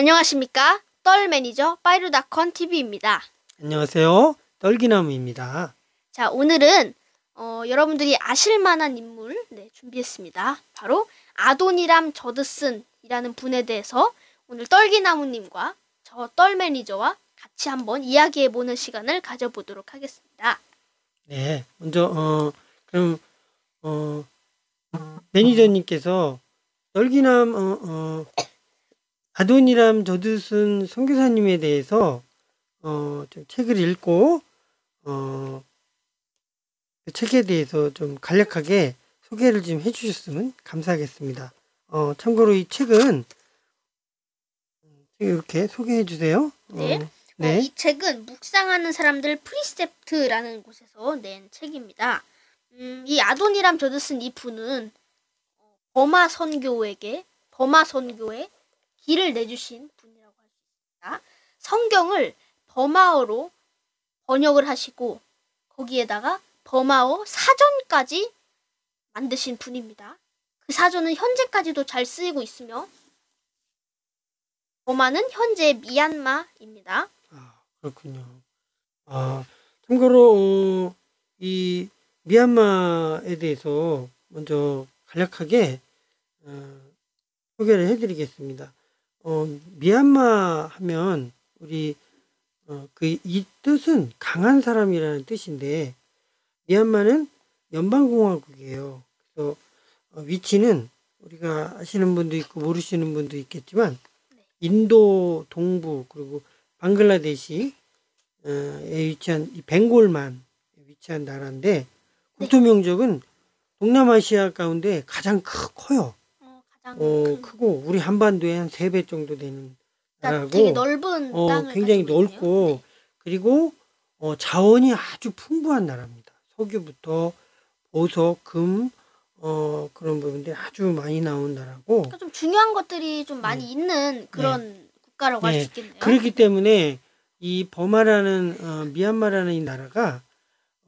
안녕하십니까? 떨 매니저 빠이루닷컴 TV입니다. 안녕하세요. 떨기나무입니다. 자, 오늘은 여러분들이 아실만한 인물 준비했습니다. 바로 아도니람 저드슨이라는 분에 대해서 오늘 떨기나무님과 저 떨 매니저와 같이 한번 이야기해보는 시간을 가져보도록 하겠습니다. 네, 먼저 그럼 매니저님께서 아도니람 저드슨 선교사님에 대해서 좀 책을 읽고 그 책에 대해서 좀 간략하게 소개를 좀 해주셨으면 감사하겠습니다. 참고로 이 책은 이렇게 소개해 주세요. 네. 네. 이 책은 묵상하는 사람들 프리셉트라는 곳에서 낸 책입니다. 이 아도니람 저드슨 이 분은 버마 선교에 길을 내주신 분이라고 할 수 있습니다. 성경을 버마어로 번역을 하시고 거기에다가 버마어 사전까지 만드신 분입니다. 그 사전은 현재까지도 잘 쓰이고 있으며 버마는 현재 미얀마입니다. 그렇군요. 참고로 이 미얀마에 대해서 먼저 간략하게 소개를 해드리겠습니다. 미얀마 하면 우리 이 뜻은 강한 사람이라는 뜻인데 미얀마는 연방공화국이에요. 그래서 위치는 우리가 아시는 분도 있고 모르시는 분도 있겠지만 인도 동부 그리고 방글라데시에 위치한 이 벵골만에 위치한 나라인데 국토 면적은 동남아시아 가운데 가장 커요. 크고 우리 한반도의 한 3배 정도 되는 나라고 되게 넓은 땅을 굉장히 가지고 넓고 있네요. 그리고 자원이 아주 풍부한 나라입니다. 석유부터 보석, 금 그런 부분들이 아주 많이 나온 나라고 그러니까 좀 중요한 것들이 좀 많이 있는 그런 국가라고 할 수 있겠네요. 그렇기 때문에 이 버마라는 미얀마라는 이 나라가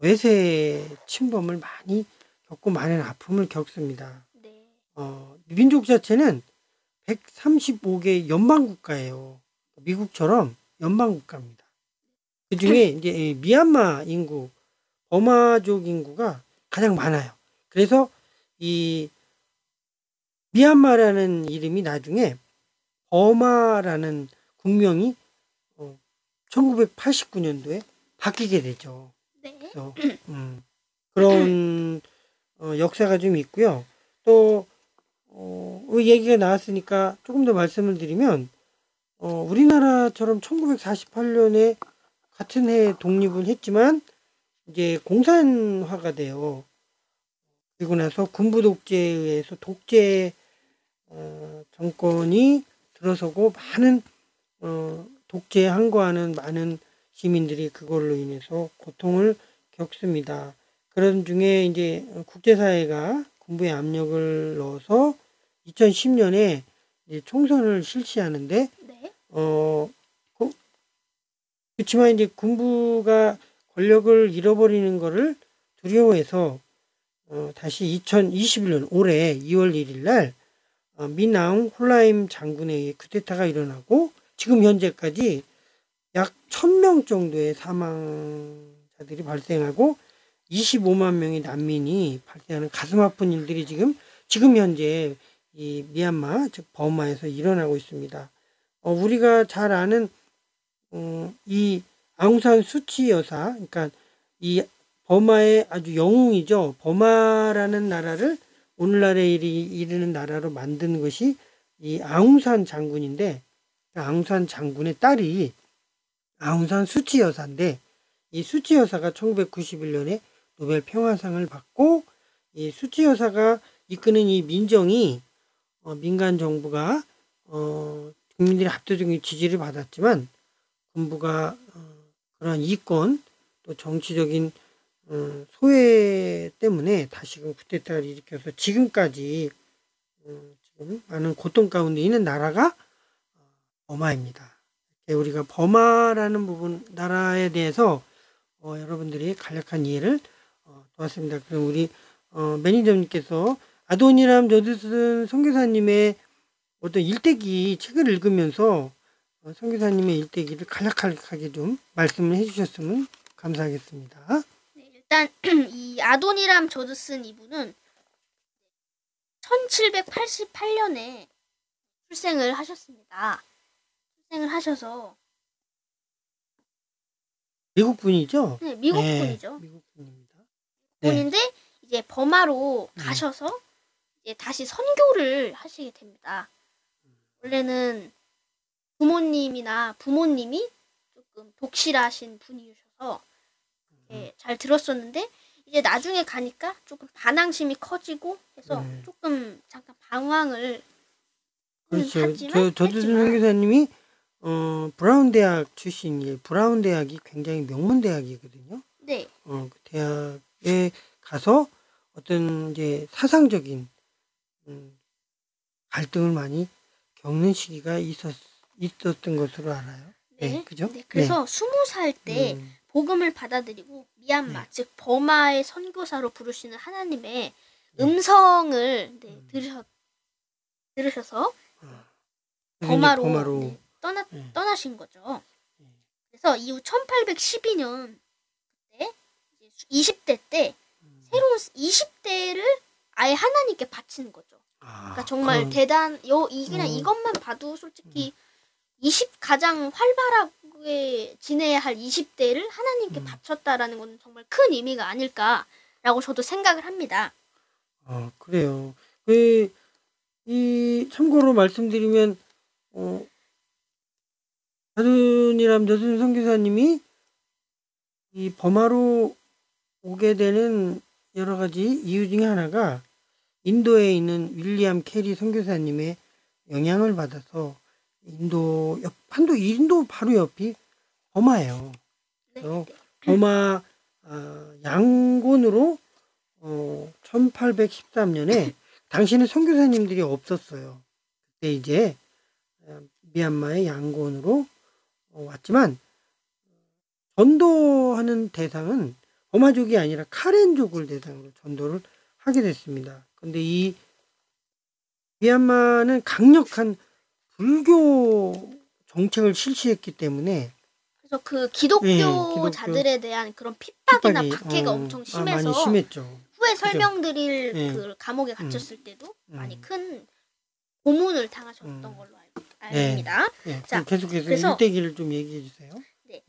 외세 침범을 많이 겪고 많은 아픔을 겪습니다. 네. 민족 자체는 135개 연방국가예요. 미국처럼 연방국가입니다. 그 중에 이제 미얀마 인구, 버마족 인구가 가장 많아요. 그래서 이 미얀마라는 이름이 나중에 버마라는 국명이 1989년도에 바뀌게 되죠. 네. 그래서 그런 역사가 좀 있고요. 또 얘기가 나왔으니까 조금 더 말씀을 드리면 우리나라처럼 1948년에 같은 해에 독립은 했지만 이제 공산화가 돼요. 그리고 나서 군부 독재에 의해서 독재 정권이 들어서고 많은 독재에 항거하는 많은 시민들이 그걸로 인해서 고통을 겪습니다. 그런 중에 이제 국제사회가 군부에 압력을 넣어서 2010년에 이제 총선을 실시하는데 그렇지만 이제 군부가 권력을 잃어버리는 것을 두려워해서 다시 2021년 올해 2월 1일 날 민아웅 홀라임 장군에 의해 쿠데타가 일어나고 지금 현재까지 약 1000명 정도의 사망자들이 발생하고 25만 명의 난민이 발생하는 가슴 아픈 일들이 지금 현재 이 미얀마 즉 버마에서 일어나고 있습니다. 우리가 잘 아는 이 아웅산 수치 여사, 그러니까 이 버마의 아주 영웅이죠. 버마라는 나라를 오늘날에 이르는 나라로 만든 것이 이 아웅산 장군인데, 아웅산 장군의 딸이 아웅산 수치 여사인데, 이 수치 여사가 1991년에 노벨 평화상을 받고, 이 수치 여사가 이끄는 이 민정이 민간 정부가 국민들의 압도적인 지지를 받았지만 군부가 그러한 이권 또 정치적인 소외 때문에 다시금 쿠데타를 일으켜서 지금까지 지금 많은 고통 가운데 있는 나라가 버마입니다. 우리가 버마라는 부분 나라에 대해서 여러분들이 간략한 이해를 도왔습니다. 그럼 우리 매니저님께서 아도니람 저드슨 선교사님의 어떤 일대기 책을 읽으면서 선교사님의 일대기를 간략하게 좀 말씀을 해주셨으면 감사하겠습니다. 네, 일단 이 아도니람 저드슨 이분은 1788년에 출생을 하셨습니다. 출생을 하셔서 미국 분이죠? 네, 미국 네, 분이죠. 미국 분입니다. 분인데 이제 버마로 가셔서 이제 다시 선교를 하시게 됩니다. 원래는 부모님이 조금 독실하신 분이셔서 잘 들었었는데 이제 나중에 가니까 조금 반항심이 커지고 해서 조금 잠깐 방황을 그렇죠. 저드슨 선교사님이 브라운 대학 출신이에요. 브라운 대학이 굉장히 명문 대학이거든요. 네. 그 대학에 가서 어떤 이제 사상적인 갈등을 많이 겪는 시기가 있었던 것으로 알아요. 네, 그죠? 네, 그래서 20살 때 복음을 받아들이고 미얀마, 즉 버마의 선교사로 부르시는 하나님의 음성을 들으셔서 버마로 떠나신 거죠. 그래서 이후 1812년 때 20대 때 새로운 20대를 아예 하나님께 바치는 거죠. 그러니까 정말 그냥 이것만 봐도 솔직히 가장 활발하게 지내야 할 20대를 하나님께 바쳤다라는 건 정말 큰 의미가 아닐까라고 저도 생각을 합니다. 그래요. 이 참고로 말씀드리면 아도니람 저드슨 선교사님이 이 버마로 오게 되는 여러 가지 이유 중에 하나가 인도에 있는 윌리엄 캐리 선교사님의 영향을 받아서 인도 바로 옆이 버마예요. 그래서 버마 양곤으로 1813년에 당시에는 선교사님들이 없었어요. 그때 이제 미얀마의 양곤으로 왔지만 전도하는 대상은 버마족이 아니라 카렌족을 대상으로 전도를 하게 됐습니다. 그런데 이 미얀마는 강력한 불교 정책을 실시했기 때문에 그래서 그 기독교자들에 대한 그런 핍박이나 박해가 엄청 심해서 많이 심했죠. 후에 설명드릴 그 감옥에 갇혔을 때도 많이 큰 고문을 당하셨던 걸로 알립니다. 자, 계속해서 일대기를 좀 얘기해 주세요. 네.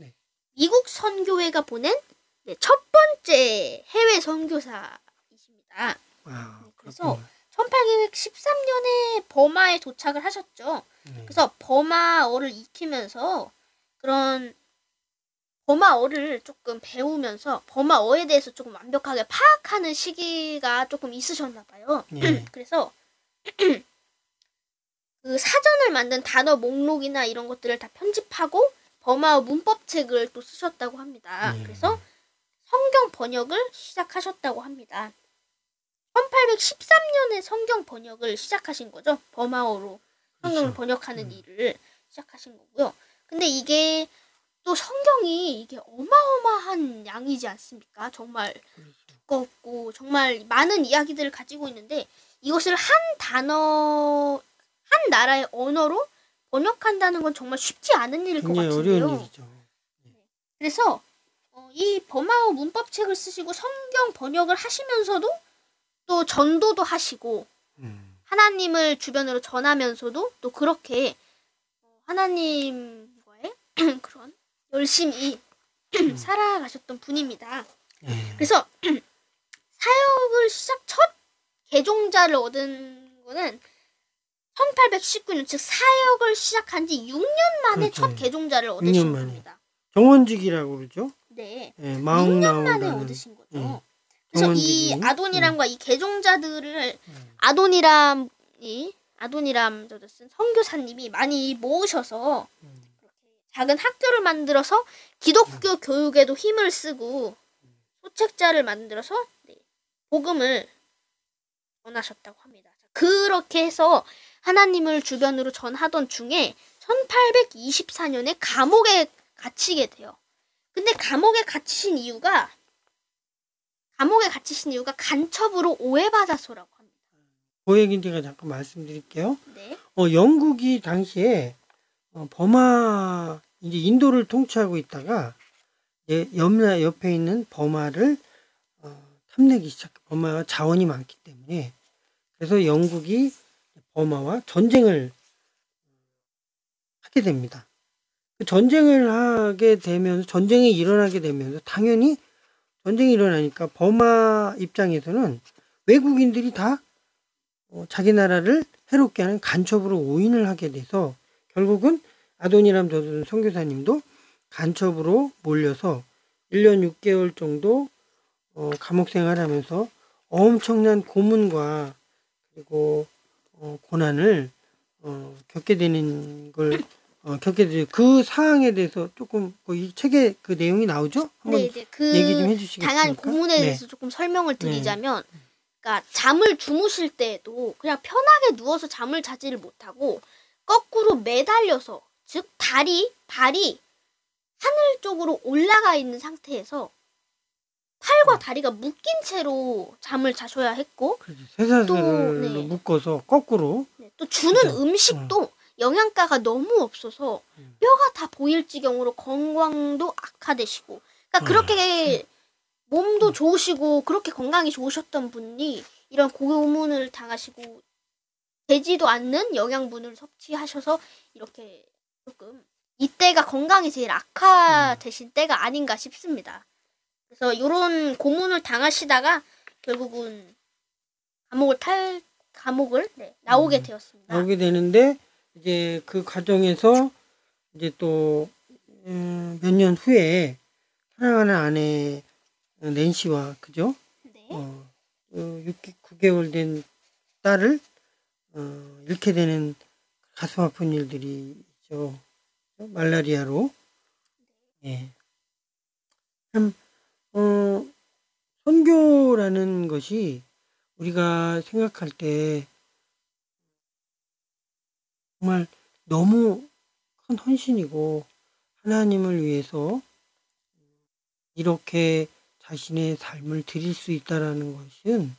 미국 선교회가 보낸 첫 번째 해외 선교사이십니다. 그래서 1813년에 버마에 도착을 하셨죠. 그래서 버마어를 익히면서 그런 버마어를 조금 배우면서 버마어에 대해서 조금 완벽하게 파악하는 시기가 조금 있으셨나 봐요. 그래서 그 사전을 만든 단어 목록이나 이런 것들을 다 편집하고 버마어 문법책을 또 쓰셨다고 합니다. 그래서 성경 번역을 시작하셨다고 합니다. 1813년에 성경 번역을 시작하신 거죠. 버마어로 성경을 번역하는 일을 시작하신 거고요. 근데 이게 또 성경이 이게 어마어마한 양이지 않습니까? 정말 두껍고 정말 많은 이야기들을 가지고 있는데 이것을 한 나라의 언어로 번역한다는 건 정말 쉽지 않은 일일 것 같은데요. 어려운 일이죠. 그래서 이 버마어 문법책을 쓰시고 성경 번역을 하시면서도 또 전도도 하시고 하나님을 주변으로 전하면서도 또 그렇게 하나님과의 그런 열심히 살아가셨던 분입니다. 그래서 사역을 첫 개종자를 얻은 거는 1819년, 즉 사역을 시작한 지 6년 만에 첫 개종자를 얻으신 겁니다. 정원직이라고 그러죠? 네. 6년 만에 얻으신 거죠. 그래서 이 아도니람과 이 개종자들을 아도니람 저드슨 선교사님이 많이 모으셔서 작은 학교를 만들어서 기독교 교육에도 힘을 쓰고 소책자를 만들어서 복음을 전하셨다고 합니다. 그렇게 해서 하나님을 주변으로 전하던 중에 1824년에 감옥에 갇히게 돼요. 근데 감옥에 갇히신 이유가 간첩으로 오해받아서라고 합니다. 그 얘기는 제가 잠깐 말씀드릴게요. 네. 영국이 당시에 버마 이제 인도를 통치하고 있다가 이제 옆에 있는 버마를 탐내기 시작. 버마가 자원이 많기 때문에 그래서 영국이 버마와 전쟁을 하게 됩니다. 그 전쟁을 하게 되면서 전쟁이 일어나게 되면서 당연히 전쟁이 일어나니까 버마 입장에서는 외국인들이 다 자기 나라를 해롭게 하는 간첩으로 오인을 하게 돼서 결국은 아도니람 저준 선교사님도 간첩으로 몰려서 1년 6개월 정도 감옥 생활하면서 엄청난 고문과 그리고 고난을 겪게 되는 걸 겪게 되죠. 그 사항에 대해서 조금 이 책에 그 내용이 나오죠? 한번 네, 그 얘기 좀 해주시겠습니까? 당한 고문에 네. 대해서 조금 설명을 드리자면, 그러니까 잠을 주무실 때도 그냥 편하게 누워서 잠을 자지를 못하고 거꾸로 매달려서, 즉 발이 하늘 쪽으로 올라가 있는 상태에서 팔과 다리가 묶인 채로 잠을 자셔야 했고, 그렇죠. 쇠사슬로 또, 네. 묶어서 거꾸로. 네, 또 주는 그죠. 음식도 영양가가 너무 없어서 뼈가 다 보일 지경으로 건강도 악화되시고, 그러니까 그렇게 몸도 좋으시고 그렇게 건강이 좋으셨던 분이 이런 고문을 당하시고 되지도 않는 영양분을 섭취하셔서 이렇게 조금 이때가 건강이 제일 악화되신 때가 아닌가 싶습니다. 그래서 이런 고문을 당하시다가 결국은 감옥을 나오게 되었습니다. 나오게 되는데 이제 그 과정에서 이제 또 몇 년 후에 사랑하는 아내 낸시와 그죠? 네. 9개월 된 딸을 잃게 되는 가슴 아픈 일들이 있죠. 말라리아로. 예. 참 선교라는 것이 우리가 생각할 때 정말 너무 큰 헌신이고 하나님을 위해서 이렇게 자신의 삶을 드릴 수 있다라는 것은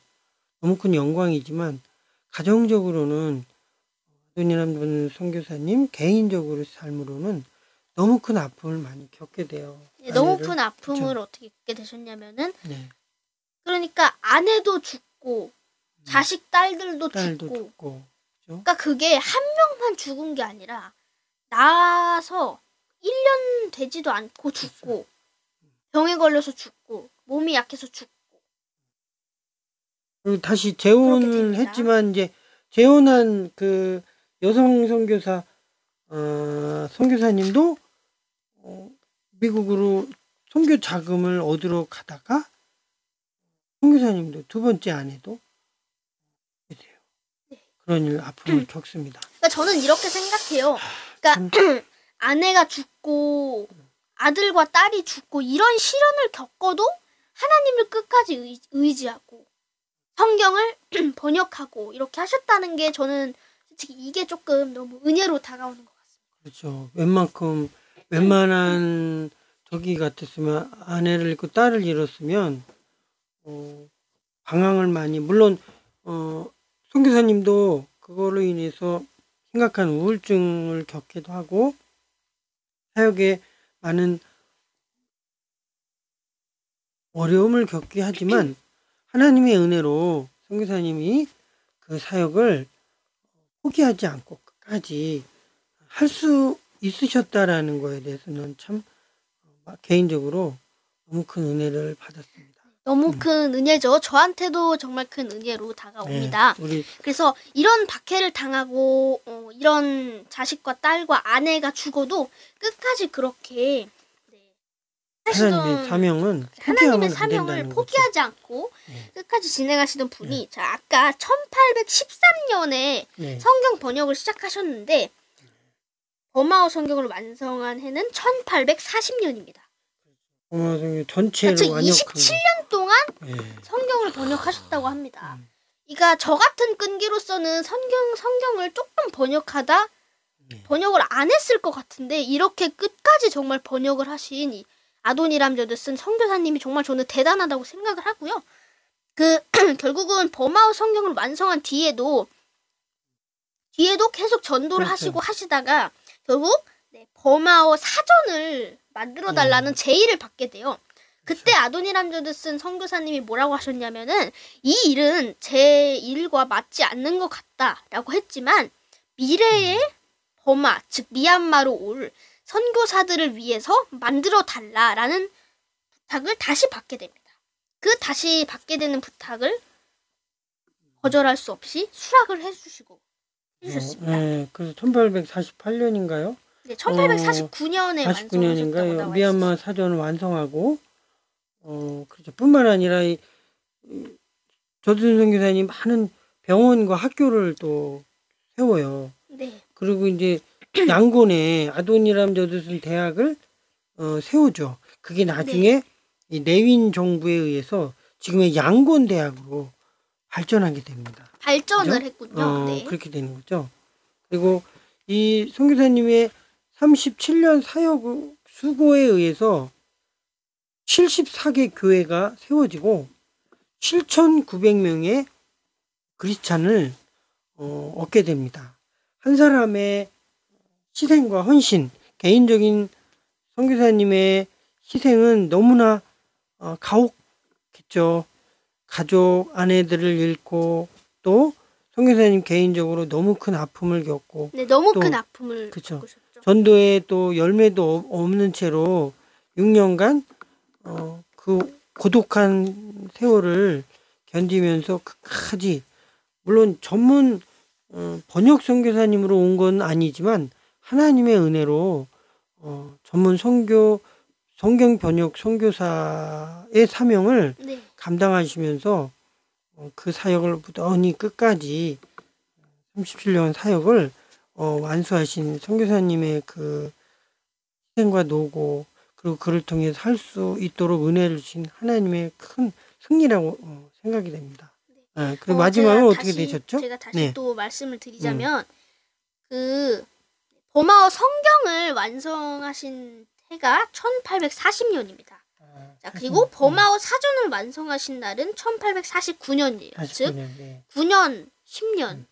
너무 큰 영광이지만 가정적으로는 아도니람 선교사님 개인적으로 삶으로는 너무 큰 아픔을 많이 겪게 돼요. 네, 너무 아내를. 큰 아픔을 그쵸? 어떻게 겪게 되셨냐면은, 네. 그러니까 아내도 죽고 자식 딸들도 딸도 죽고, 죽고 그죠? 그러니까 그게 한 명만 죽은 게 아니라 나서 1년 되지도 않고 죽고, 병에 걸려서 죽고, 몸이 약해서 죽고. 그리고 다시 그렇게 재혼을 됩니다. 했지만 이제 재혼한 그 여성 선교사 선교사님도 미국으로 선교 자금을 얻으러 가다가 선교사님도 두 번째 아내도 돼요. 네. 그런 일 아픔을 겪습니다. 그러니까 저는 이렇게 생각해요. 그러니까 아내가 죽고 아들과 딸이 죽고 이런 시련을 겪어도 하나님을 끝까지 의지하고 성경을 번역하고 이렇게 하셨다는 게 저는 솔직히 이게 조금 너무 은혜로 다가오는 것 같습니다. 그렇죠. 웬만한 저기 같았으면 아내를 잃고 딸을 잃었으면 방황을 많이 물론 선교사님도 그걸로 인해서 심각한 우울증을 겪기도 하고 사역에 많은 어려움을 겪게 하지만 하나님의 은혜로 선교사님이 그 사역을 포기하지 않고 끝까지 할 수 있으셨다라는 거에 대해서는 참 개인적으로 너무 큰 은혜를 받았습니다. 너무 큰 은혜죠. 저한테도 정말 큰 은혜로 다가옵니다. 네, 그래서 이런 박해를 당하고 이런 자식과 딸과 아내가 죽어도 끝까지 그렇게 하나님의 사명은 하나님의 포기하면 안 사명을 된다는 포기하지 않고 네. 끝까지 진행하시던 분이 자 아까 1813년에 네. 성경 번역을 시작하셨는데 버마어 성경을 완성한 해는 1840년입니다. 전체로 그러니까 완역한 27년 동안 네. 성경을 번역하셨다고 합니다. 그러니까 저 같은 끈기로서는 성경을 조금 번역하다 번역을 안 했을 것 같은데 이렇게 끝까지 정말 번역을 하신 이 아도니람 저드슨 선교사님이 정말 저는 대단하다고 생각을 하고요. 결국은 버마어 성경을 완성한 뒤에도 계속 전도를 그렇죠. 하시고 하시다가 결국 버마어 사전을 만들어 달라는 제의를 받게 돼요. 그때 아도니람 조드슨 선교사님이 뭐라고 하셨냐면은 이 일은 제 일과 맞지 않는 것 같다라고 했지만 미래의 버마, 즉 미얀마로 올 선교사들을 위해서 만들어 달라라는 부탁을 다시 받게 됩니다. 그 다시 받게 되는 부탁을 거절할 수 없이 수락을 해주셨습니다. 네, 그래서 1848년인가요? 네, 1849년에 완성하셨다고 49년인가요? 나와 미얀마 있어요. 사전을 완성하고 그렇죠. 뿐만 아니라 이 조드슨 선교사님 많은 병원과 학교를 또 세워요. 네, 그리고 이제 양곤에 아도니람 조드슨 대학을 세우죠. 그게 나중에 이 내윈 정부에 의해서 지금의 양곤 대학으로 발전하게 됩니다. 발전을 그죠? 했군요. 네. 그렇게 되는 거죠. 그리고 이 선교사님의 37년 사역 수고에 의해서 74개 교회가 세워지고 7,900명의 그리스찬을 얻게 됩니다. 한 사람의 희생과 헌신, 개인적인 선교사님의 희생은 너무나 가혹했죠. 가족, 아내들을 잃고 또 선교사님 개인적으로 너무 큰 아픔을 겪고 네, 너무 또 큰 아픔을 그쵸. 겪으셨죠. 전도에 또 열매도 없는 채로 6년간 그 고독한 세월을 견디면서 끝까지 물론 전문 번역 선교사님으로 온 건 아니지만 하나님의 은혜로 전문 성경 번역 선교사의 사명을 네, 감당하시면서 그 사역을 무던히 끝까지 37년 사역을 완수하신 선교사님의 그 희생과 노고 그리고 그를 통해 살 수 있도록 은혜를 주신 하나님의 큰 승리라고 생각이 됩니다. 그리고 마지막은 어떻게 되셨죠? 제가 다시 네. 또 말씀을 드리자면 그 버마어 성경을 완성하신 해가 1840년입니다. 자, 그리고 버마어 사전을 완성하신 날은 1849년이에요. 즉 9년, 10년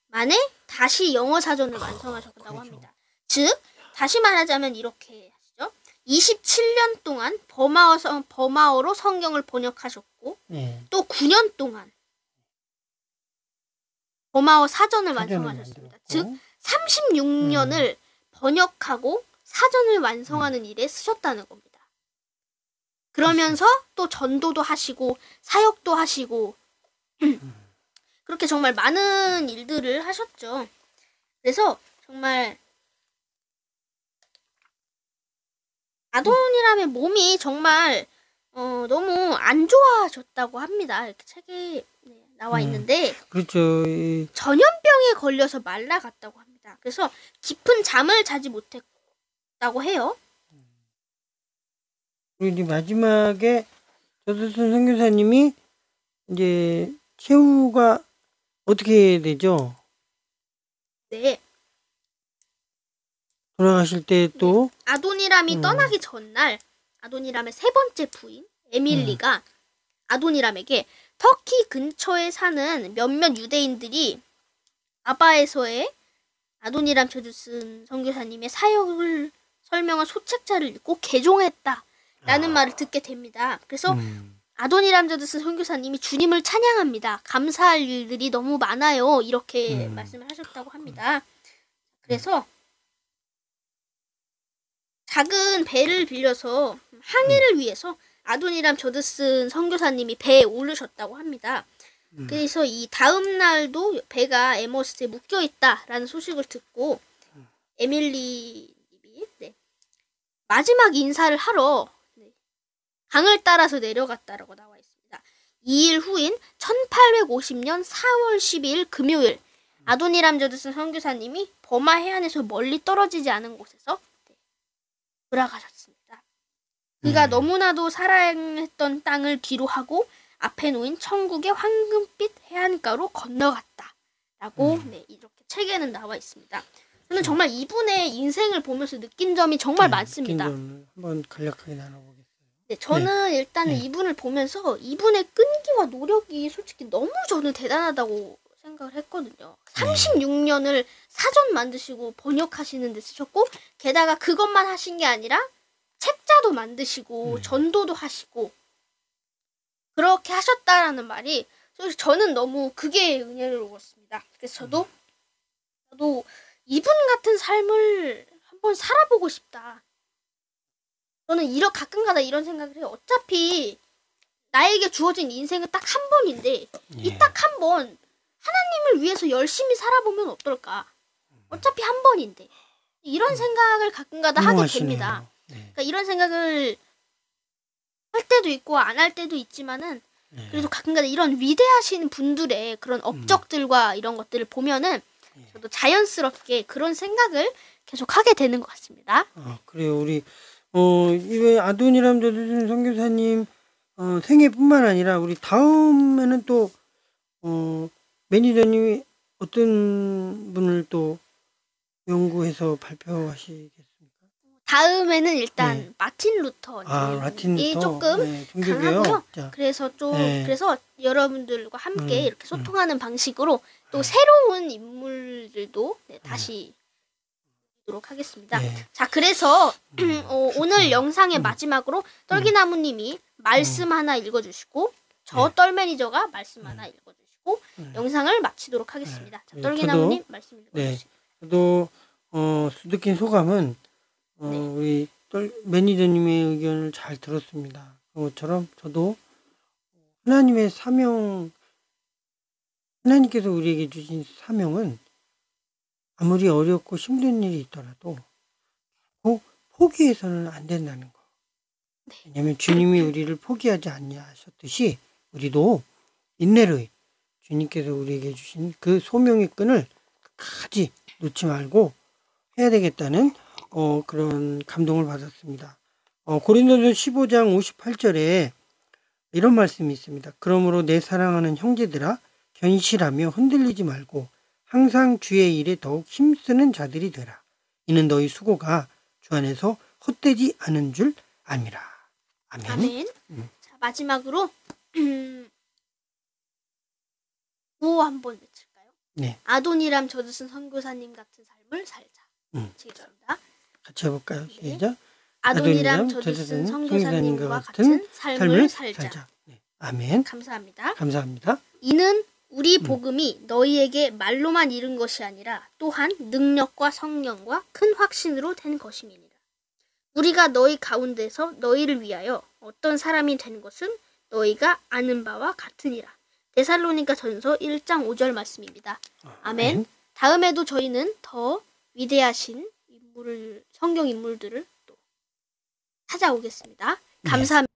만에 다시 영어 사전을 완성하셨다고 그렇죠. 합니다. 즉 다시 말하자면 이렇게 하시죠. 27년 동안 버마어로 성경을 번역하셨고 또 9년 동안 버마어 사전을 완성하셨습니다. 즉 36년을 번역하고 사전을 완성하는 일에 쓰셨다는 겁니다. 그러면서 또 전도도 하시고 사역도 하시고 그렇게 정말 많은 일들을 하셨죠. 그래서 정말 아도니람의 몸이 정말 너무 안 좋아졌다고 합니다. 이렇게 책에 나와 있는데 그렇죠. 전염병에 걸려서 말라갔다고 합니다. 그래서 깊은 잠을 자지 못했다고 해요. 그리고 이제 마지막에 조드슨 선교사님이 이제 최후가 어떻게 되죠? 네. 돌아가실 때 또 아도니람이 떠나기 전날 아도니람의 세 번째 부인 에밀리가 아도니람에게 터키 근처에 사는 몇몇 유대인들이 아바에서의 아도니람 조드슨 선교사님의 사역을 설명한 소책자를 읽고 개종했다라는 말을 듣게 됩니다. 그래서 아도니람 조드슨 선교사님이 주님을 찬양합니다. 감사할 일들이 너무 많아요. 이렇게 말씀을 하셨다고 합니다. 그래서 작은 배를 빌려서 항해를 위해서 아도니람 조드슨 선교사님이 배에 오르셨다고 합니다. 그래서 이 다음 날도 배가 에머스에 묶여 있다라는 소식을 듣고 에밀리님이 마지막 인사를 하러 강을 따라서 내려갔다라고 나와 있습니다. 2일 후인 1850년 4월 12일 금요일 아도니람 조드슨 선교사님이 버마 해안에서 멀리 떨어지지 않은 곳에서 돌아가셨습니다. 그가 너무나도 사랑했던 땅을 뒤로 하고 앞에 놓인 천국의 황금빛 해안가로 건너갔다라고 이렇게 책에는 나와 있습니다. 저는 정말 이분의 인생을 보면서 느낀 점이 정말 많습니다. 한번 간략하게 나눠보겠습니다. 네, 저는 일단은 이분을 보면서 이분의 끈기와 노력이 솔직히 너무 저는 대단하다고 생각을 했거든요. 36년을 사전 만드시고 번역하시는 데 쓰셨고, 게다가 그것만 하신 게 아니라 책자도 만드시고 전도도 하시고 그렇게 하셨다라는 말이 저는 너무 그게 은혜로웠습니다. 그래서 저도 이분 같은 삶을 한번 살아보고 싶다. 저는 가끔가다 이런 생각을 해요. 어차피 나에게 주어진 인생은 딱 한 번인데 이 딱 한 번 하나님을 위해서 열심히 살아보면 어떨까? 어차피 한 번인데 이런 생각을 가끔가다 하게 됩니다. 그러니까 이런 생각을 할 때도 있고 안 할 때도 있지만은 그래도 가끔가다 이런 위대하신 분들의 그런 업적들과 이런 것들을 보면은 저도 자연스럽게 그런 생각을 계속 하게 되는 것 같습니다. 그래요. 우리 이번 아도니람 저주신 선교사님 생애뿐만 아니라 우리 다음에는 또 매니저님이 어떤 분을 또 연구해서 발표하시겠습니까? 다음에는 일단 마틴 루터님이 마틴 루터. 조금 종교개혁. 강하고요. 그래서 그래서 여러분들과 함께 이렇게 소통하는 방식으로 또 새로운 인물들도 다시 보도록 하겠습니다. 자, 그래서 오늘 영상의 마지막으로 떨기나무님이 말씀 하나 읽어주시고 저 떨매니저가 말씀 하나 읽어주시고 영상을 마치도록 하겠습니다. 자, 떨기나무님 말씀 읽어주시죠. 저도 느낀 소감은 우리 매니저님의 의견을 잘 들었습니다. 그것처럼 저도 하나님의 사명, 하나님께서 우리에게 주신 사명은 아무리 어렵고 힘든 일이 있더라도 포기해서는 안 된다는 거. 왜냐하면 주님이 우리를 포기하지 않냐 하셨듯이 우리도 인내로 주님께서 우리에게 주신 그 소명의 끈을 끝까지 놓지 말고 해야 되겠다는 그런 감동을 받았습니다. 고린도서 15장 58절에 이런 말씀이 있습니다. 그러므로 내 사랑하는 형제들아 견실하며 흔들리지 말고 항상 주의 일에 더욱 힘쓰는 자들이 되라. 이는 너희 수고가 주 안에서 헛되지 않은 줄 압니다. 아멘. 아멘. 자, 마지막으로 구호 한번 외칠까요? 네. 아도니람 저주슨 선교사님 같은 삶을 살자. 치겠습니다. 같이 해볼까요? 네. 시작. 아도니람 저주슨 선교사님과 같은 삶을 살자. 네. 아멘. 감사합니다. 감사합니다. 이는 우리 복음이 너희에게 말로만 이른 것이 아니라 또한 능력과 성령과 큰 확신으로 된 것임이니라. 우리가 너희 가운데서 너희를 위하여 어떤 사람이 된 것은 너희가 아는 바와 같으니라. 데살로니가 전서 1장 5절 말씀입니다. 아멘. 다음에도 저희는 더 위대하신 성경 인물들을 또 찾아오겠습니다. 감사합니다.